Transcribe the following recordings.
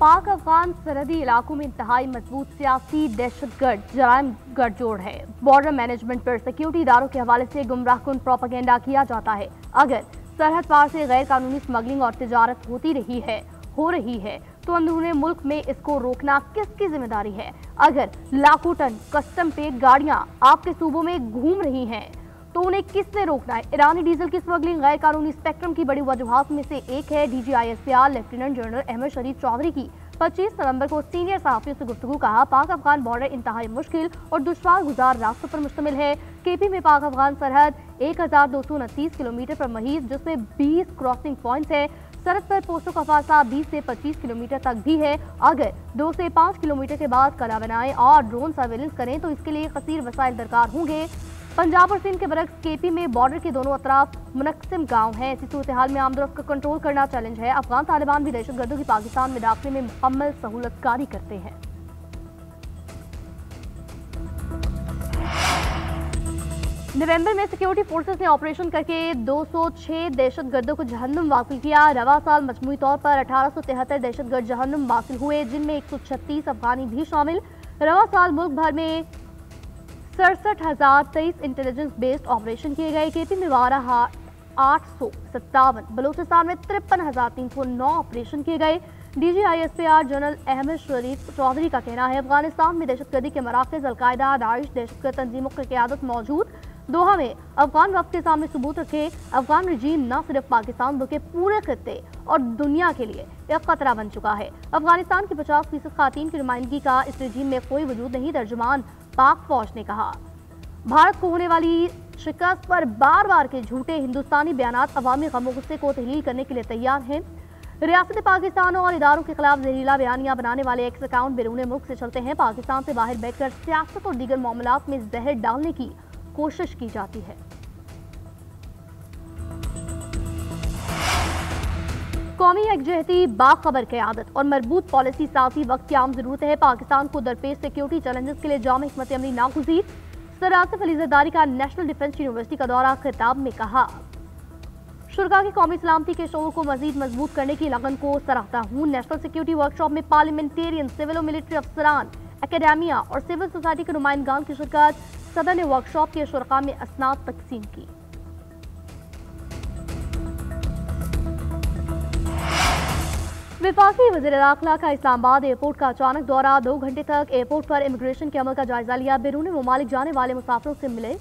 पाक अफगान सरहदी इलाकों में इंतहाई मजबूत सियासी दहशतगर्द जराइम गठजोड़ है। बॉर्डर मैनेजमेंट पर सिक्योरिटी इदारों के हवाले से गुमराहकुन प्रोपेगेंडा किया जाता है। अगर सरहद पार से गैर कानूनी स्मगलिंग और तिजारत हो रही है तो अंदरूनी मुल्क में इसको रोकना किसकी जिम्मेदारी है? अगर लाखों टन कस्टम पे गाड़ियां आपके सूबों में घूम रही हैं तो उन्हें किसने रोकना है? ईरानी डीजल की स्मगलिंग गैर कानूनी स्पेक्ट्रम की बड़ी वजूहात में से एक है। DGISPR लेफ्टिनेंट जनरल अहमद शरीफ चौधरी की 25 नवंबर को सीनियर सहाफियों से गुफ्तगू। कहा, पाक अफगान बॉर्डर इंतहाई मुश्किल और दुश्वार गुजार रास्तों पर मुश्तमिल है। KP में पाक अफगान सरहद 1229 किलोमीटर पर महीज, जिसमें 20 क्रॉसिंग पॉइंट्स है। सरहद पर पोस्टों का फासला 20 से 25 किलोमीटर तक भी है। अगर 2 से 5 किलोमीटर के बाद कला बनाएं और ड्रोन सर्वेलेंस करें तो इसके लिए कसीर वसाइल दरकार होंगे। पंजाब और सिंध के बरक्स KP में बॉर्डर के दोनों अतराफ मुनक्सिम गांव हैं। ऐसी सूरत हाल में आमदोरफ्त को कंट्रोल करना चैलेंज है। अफगान तालिबान भी दहशतगर्दों की पाकिस्तान में दाखिले में मुकम्मल सहूलतकारी करते हैं। नवंबर में सिक्योरिटी फोर्सेस ने ऑपरेशन करके 206 दहशतगर्दों को जहन्नुम वासिल किया। रवा साल मजमूई तौर पर 1873 दहशतगर्द जहन्नुम वासिल हुए, जिनमें 136 अफगानी भी शामिल। रवा साल मुल्क भर में 67,023 इंटेलिजेंस बेस्ड ऑपरेशन किए गए। KP में 12,857, बलूचिस्तान में 53,309 ऑपरेशन किए गए। DGISPR जनरल अहमद शरीफ चौधरी का कहना है, अफगानिस्तान में दहशतगर्दी के मराकज़ अलकायदा, दाइश दहशतगर्द तंजीमों की क़यादत मौजूद। दोहा में अफगान वक्त के सामने सबूत रखे, अफगान रजीम न सिर्फ पाकिस्तान बल्कि पूरे खित्ते और दुनिया के लिए एक खतरा बन चुका है। अफगानिस्तान की 50% खातीन की नुमाइंदगी का इस रजीम में कोई वजूद नहीं। तर्जुमान पाक फौज ने कहा, भारत को होने वाली शिकस्त पर बार बार के झूठे हिंदुस्तानी बयानात अवामी गम गुस्से को तहलील करने के लिए तैयार हैं। रियासत पाकिस्तान और इदारों के खिलाफ जहरीला बयानियां बनाने वाले एक्स अकाउंट बैरून मुल्क से चलते हैं। पाकिस्तान से बाहर बैठकर सियासत और दीगर मामलात में जहर डालने की कोशिश की जाती है। कौमी यकजहती, बाखबर क़यादत और मरबूत पॉलिसी साथी वक्त की आम जरूरत है। पाकिस्तान को दरपेश सिक्योरिटी चैलेंजेस के लिए जाम हिकमत अमली नागुज़ीर। सर आसिफ अली ज़रदारी का नेशनल डिफेंस यूनिवर्सिटी का दौरा। खिताब में कहा, शुरा की कौमी सलामती के शोर को मजीद मजबूत करने की लगन को सराहता हूँ। नेशनल सिक्योरिटी वर्कशॉप में पार्लियामेंटेरियन, सिविल और मिलिट्री अफसरान, एकेडेमिया और सिविल सोसाइटी के नुमाइंदगान की शिरकत। सदर ने वर्कशॉप के शुरा में असनाद तकसीम की। विफाकी वज़ीर दाखिला का इस्लामाबाद एयरपोर्ट का अचानक दौरा। 2 घंटे तक एयरपोर्ट पर इमिग्रेशन के अमल का जायजा लिया। बैरून ममालिक जाने वाले मुसाफिरों से मिले।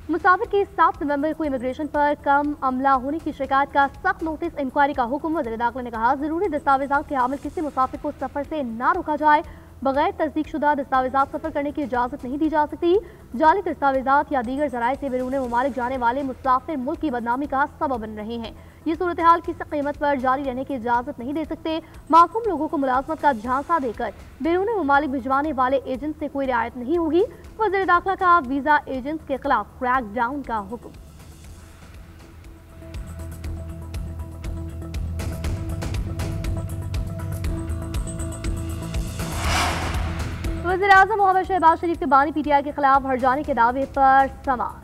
मुसाफिर की 7 नवंबर को इमिग्रेशन पर कम अमला होने की शिकायत का सख्त नोटिस इंक्वायरी का हुक्म। वज़ीर दाखिला ने कहा, जरूरी दस्तावेजात के हामिल किसी मुसाफिर को सफर से न रोका जाए। बगैर तस्दीक शुदा दस्तावेजात सफर करने की इजाजत नहीं दी जा सकती। जाली दस्तावेजात या दीगर जराए से बैरून ममालिक जाने वाले मुसाफिर मुल्क की बदनामी का सबब बन रहे हैं। ये सूरत हाल किसी कीमत पर जारी रहने की इजाजत नहीं दे सकते। मासूम लोगों को मुलाजमत का झांसा देकर बैरून ममालिक भिजवाने वाले एजेंट से कोई रियायत नहीं होगी। वज़ीर दाखिला का वीजा एजेंट्स के खिलाफ क्रैक डाउन का हुक्म। वज़ीर-ए-आज़म मोहम्मद शहबाज शरीफ के बानी PTI के खिलाफ हट जाने के दावे पर समाअत।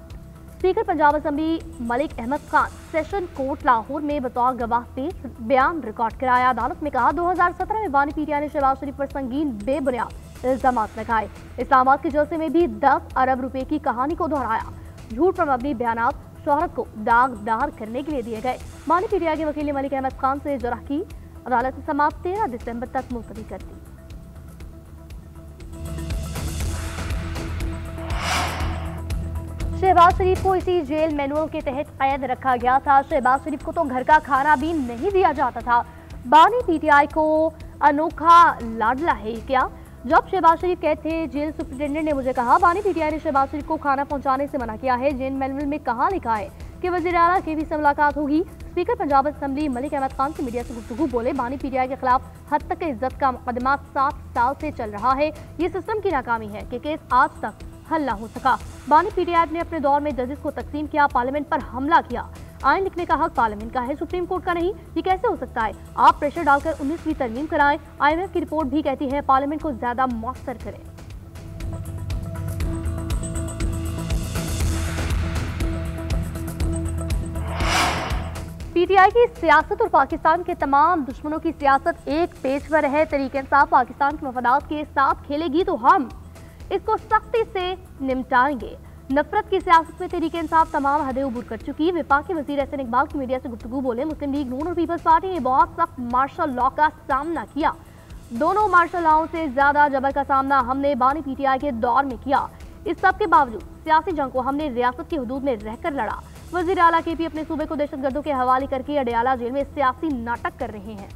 Speaker Punjab assembly Malik Ahmad Khan session court Lahore में बतौर गवाह पेश बयान रिकॉर्ड कराया। अदालत में कहा, 2017 में बानी PTI ने शहबाज शरीफ पर संगीन बेबुनियाद इल्जाम लगाए। इस्लामाबाद के जलसे में भी 10 अरब रुपए की कहानी को दोहराया। झूठ पर मबनी बयानात शोहरत को दागदार करने के लिए दिए गए। बानी PTI के वकील ने मलिक अहमद खान से जरह की। अदालत ने समाअत 13 दिसंबर तक मुलतवी कर दी। शहबाज शरीफ को इसी जेल मैनुअल के तहत कैद रखा गया था। शहबाज शरीफ को तो घर का खाना भी नहीं दिया जाता था। बानी PTI को अनोखा लाडला है क्या? जब शहबाज शरीफ कैद थे, जेल सुप्रिंटेंडेंट ने मुझे कहा, बानी PTI ने शहबाज शरीफ को खाना पहुंचाने से मना किया है। जेल मैनुअल में कहाँ लिखा है कि वज़ीर आला KV से मुलाकात होगी? स्पीकर पंजाब असम्बली मलिक अहमद खान से मीडिया से गुफ्तगू बोले, बानी PTI के खिलाफ हद तक इज्जत का मुकदमा 7 साल से चल रहा है। ये सिस्टम की नाकामी है कि केस आज तक हल ना हो सका। बानी PTI ने अपने दौर में जजेस को तकसीम किया, पार्लियामेंट पर हमला किया। आइन लिखने का हक पार्लियामेंट का है, सुप्रीम कोर्ट का नहीं। ये कैसे हो सकता है? आप प्रेशर डालकर 19वीं तरमीम कराएं। IMF की रिपोर्ट भी कहती है पार्लियामेंट को ज्यादा मौसर करें। पीटीआई की सियासत और पाकिस्तान के तमाम दुश्मनों की सियासत एक पेज पर है। तहरीक-ए-इंसाफ पाकिस्तान के मफादात के साथ खेलेगी तो हम इसको सख्ती से निपटाएंगे। नफरत की सियासत में तहरीक-ए-इंसाफ तमाम हदें उबूर कर चुकी। विफाकी वजीर एहसन इकबाल की मीडिया से गुफ्तगू बोले, मुस्लिम लीग नून और पीपल्स पार्टी ने बहुत सख्त मार्शल लॉ का सामना किया। दोनों मार्शल लॉ से ज्यादा जबर का सामना हमने बानी पीटीआई के दौर में किया। इस सब के बावजूद सियासी जंग को हमने रियासत की हुदूद में रहकर लड़ा। वजीर आला केपी अपने सूबे को दहशतगर्दों के हवाले करके अडयाला जेल में सियासी नाटक कर रहे हैं।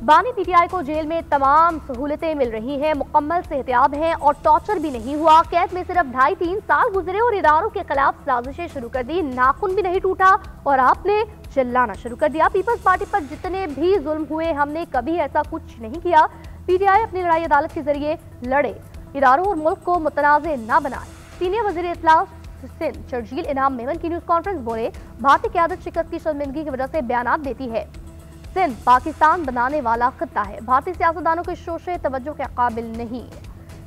बानी पीटीआई को जेल में तमाम सहूलतें मिल रही हैं, मुकम्मल सेहतियाब हैं और टॉर्चर भी नहीं हुआ। कैद में सिर्फ 2.5-3 साल गुजरे और इदारों के खिलाफ साजिशें शुरू कर दी। नाखून भी नहीं टूटा और आपने चिल्लाना शुरू कर दिया। पीपल्स पार्टी पर जितने भी जुल्म हुए हमने कभी ऐसा कुछ नहीं किया। पीटीआई अपनी लड़ाई अदालत के जरिए लड़े, इदारों और मुल्क को मुतनाज़े न बनाए। सीनियर वज़ीर इत्तला सिंध शर्जील इनाम मेमन की न्यूज कॉन्फ्रेंस बोले, भारतीय क़यादत शिकस्त की शर्मिंदगी की वजह से बयानात देती है। सिंध पाकिस्तान बनाने वाला खित्ता है, भारतीय सियासतदानों के शोशे तवज्जो के काबिल नहीं।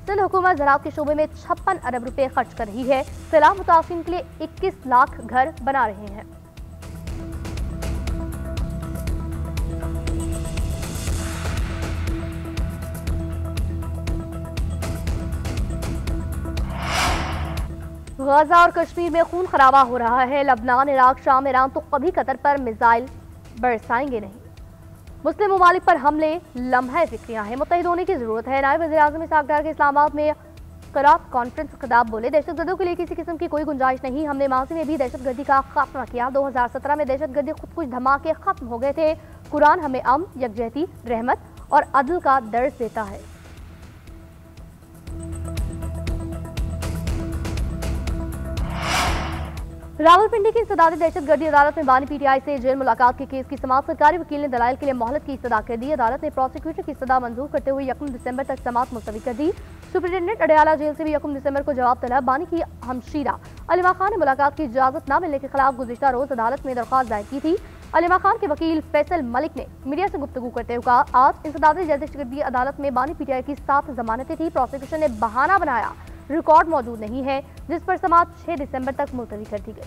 सिंध हुकूमत ज़राअत के शोबे में 56 अरब रुपए खर्च कर रही है। सैलाब मुतासिरीन के लिए 21 लाख घर बना रहे हैं। गजा और कश्मीर में खून खराबा हो रहा है। लबनान, इराक, शाम, ईरान तो कभी कतर पर मिसाइल बरसाएंगे नहीं। मुस्लिम ममालिक पर हमले लम्हा फिक्रियां हैं, मुत्तहिद होने की जरूरत है। नायब वज़ीर-ए-आज़म इस्हाक डार के इस्लामाबाद में क़रात कॉन्फ्रेंस खिताब बोले, दहशतगर्दों के लिए किसी किस्म की कोई गुंजाइश नहीं। हमने माजी में भी दहशतगर्दी का खात्मा किया। 2017 में दहशतगर्दी खुद कुछ धमाके खत्म हो गए थे। कुरान हमें अमन, यकजहती, रहमत और अदल का दर्ज देता है। रावलपिंडी की इंसदादी दहशतगर्दी अदालत में बानी पीटीआई से जेल मुलाकात के केस की समाअत सरकारी वकील ने दलाइल के लिए मोहलत की इस्तदा कर दी। अदालत ने प्रोसिक्यूटर की इस्तदा मंजूर करते हुए 1 दिसंबर तक समाअत मुलतवी कर दी। सुप्रिंटेंडेंट अडयाला जेल से भी 1 दिसंबर को जवाब तलब। बानी की हमशीरा अलीमा खान ने मुलाकात की इजाजत न मिलने के खिलाफ गुज़िश्ता रोज अदालत में दरख्वास्त दायर की थी। अलीमा खान के वकील फैसल मलिक ने मीडिया से गुफ्तगू करते हुए कहा, आज इंसदादी दहशतगर्दी अदालत में बानी पीटीआई की 7 जमानतें थी। प्रोसिक्यूशन ने बहाना बनाया रिकॉर्ड मौजूद नहीं है, जिस पर समाअत 6 दिसंबर तक मुलतवी कर दी गई।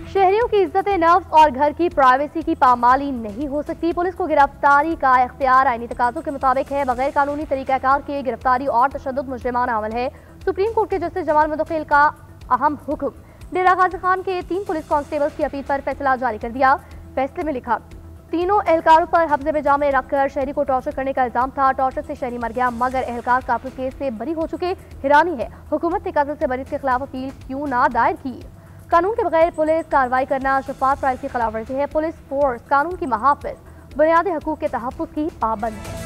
शहरियों की इज्जत नफ्स और घर की प्राइवेसी की पामाली नहीं हो सकती। पुलिस को गिरफ्तारी का इख्तियार आईनी तकाज़ों के मुताबिक है। बगैर कानूनी तरीक़ाकार के गिरफ्तारी और तशद्दुद मुजरिमाना अमल है। सुप्रीम कोर्ट के जस्टिस जमाल मुदखिल का अहम हुक्म डेरा गाजी खान के 3 पुलिस कांस्टेबल्स की अपील पर फैसला जारी कर दिया। फैसले में लिखा, तीनों एहलकारों पर हफ्ते में जामे रखकर शहरी को टॉर्चर करने का इल्जाम था। टॉर्चर से शहरी मर गया, मगर एहलकार कातिल केस से बरी हो चुके। हैरानी है हुकूमत ने कत्ल से बरी के खिलाफ अपील क्यों ना दायर की। कानून के बगैर पुलिस कार्रवाई करना शफाफ ट्रायल की खिलाफवर्जी है। पुलिस फोर्स कानून की महाफिज, बुनियादी हकूक के तहफ़्फ़ुज़ की पाबंद है।